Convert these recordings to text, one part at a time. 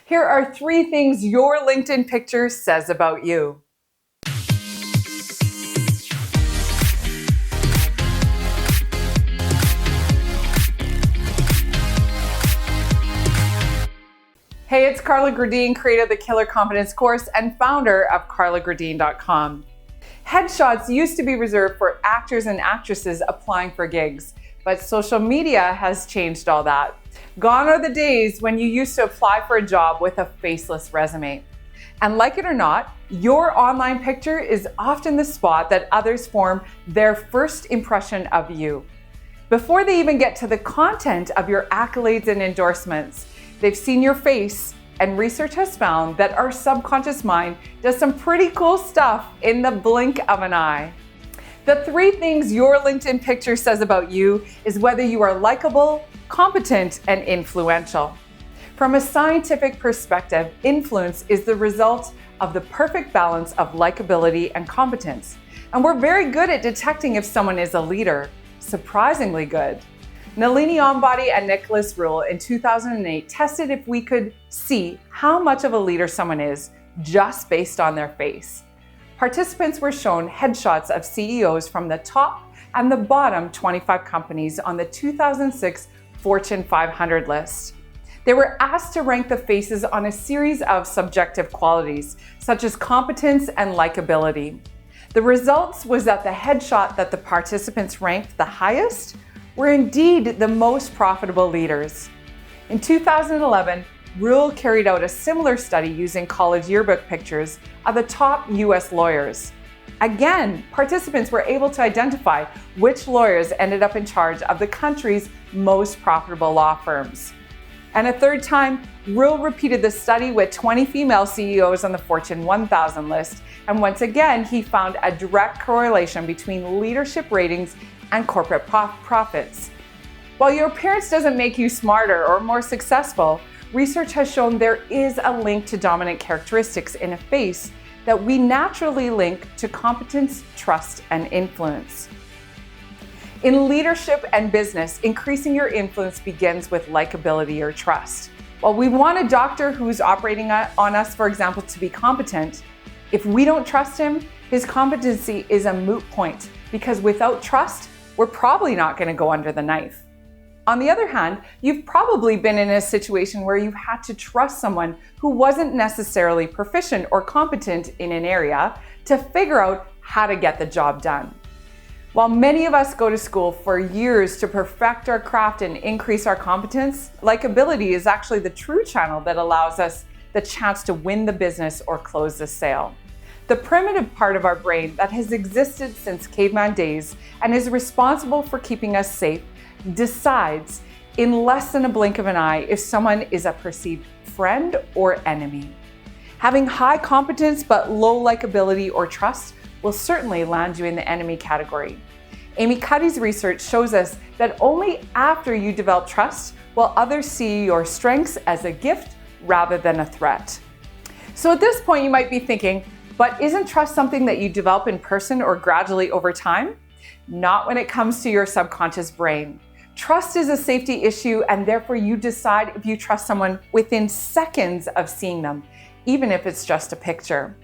Here are 3 things your LinkedIn picture says about you. Hey, it's Carla Gradine, creator of the Killer Confidence course and founder of carlagradine.com. Headshots used to be reserved for actors and actresses applying for gigs, but social media has changed all that. Gone are the days when you used to apply for a job with a faceless resume. And like it or not, your online picture is often the spot that others form their first impression of you. Before they even get to the content of your accolades and endorsements, they've seen your face, and research has found that our subconscious mind does some pretty cool stuff in the blink of an eye. The 3 things your LinkedIn picture says about you is whether you are likable, competent, and influential. From a scientific perspective, influence is the result of the perfect balance of likability and competence. And we're very good at detecting if someone is a leader, surprisingly good. Nalini Ambady and Nicholas Rule in 2008 tested if we could see how much of a leader someone is just based on their face. Participants were shown headshots of CEOs from the top and the bottom 25 companies on the 2006 Fortune 500 list. They were asked to rank the faces on a series of subjective qualities, such as competence and likability. The results was that the headshot that the participants ranked the highest were indeed the most profitable leaders. In 2011, Rule carried out a similar study using college yearbook pictures of the top US lawyers. Again, participants were able to identify which lawyers ended up in charge of the country's most profitable law firms. And a third time, Rule repeated the study with 20 female CEOs on the Fortune 1000 list, and once again, he found a direct correlation between leadership ratings and corporate profits. While your appearance doesn't make you smarter or more successful, research has shown there is a link to dominant characteristics in a face that we naturally link to competence, trust, and influence. In leadership and business, increasing your influence begins with likability or trust. While we want a doctor who's operating on us, for example, to be competent, if we don't trust him, his competency is a moot point, because without trust, we're probably not going to go under the knife. On the other hand, you've probably been in a situation where you've had to trust someone who wasn't necessarily proficient or competent in an area to figure out how to get the job done. While many of us go to school for years to perfect our craft and increase our competence, likability is actually the true channel that allows us the chance to win the business or close the sale. The primitive part of our brain that has existed since caveman days and is responsible for keeping us safe decides in less than a blink of an eye if someone is a perceived friend or enemy. Having high competence but low likability or trust will certainly land you in the enemy category. Amy Cuddy's research shows us that only after you develop trust will others see your strengths as a gift rather than a threat. So at this point you might be thinking, but isn't trust something that you develop in person or gradually over time? Not when it comes to your subconscious brain. Trust is a safety issue, and therefore you decide if you trust someone within seconds of seeing them, even if it's just a picture.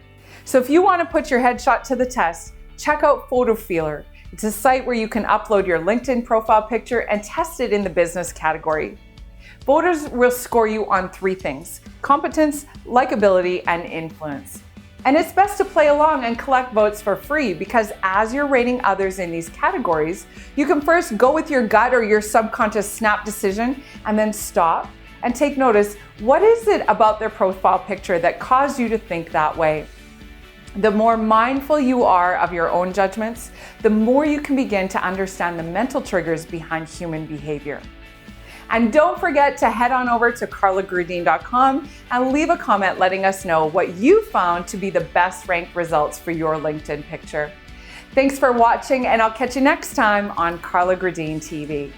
So if you want to put your headshot to the test, check out Photo Feeler. It's a site where you can upload your LinkedIn profile picture and test it in the business category. Voters will score you on 3 things: competence, likability, and influence. And it's best to play along and collect votes for free, because as you're rating others in these categories, you can first go with your gut or your subconscious snap decision and then stop and take notice. What is it about their profile picture that caused you to think that way? The more mindful you are of your own judgments, the more you can begin to understand the mental triggers behind human behavior. And don't forget to head on over to carlagradine.com and leave a comment letting us know what you found to be the best ranked results for your LinkedIn picture. Thanks for watching, and I'll catch you next time on Carla Gradine TV.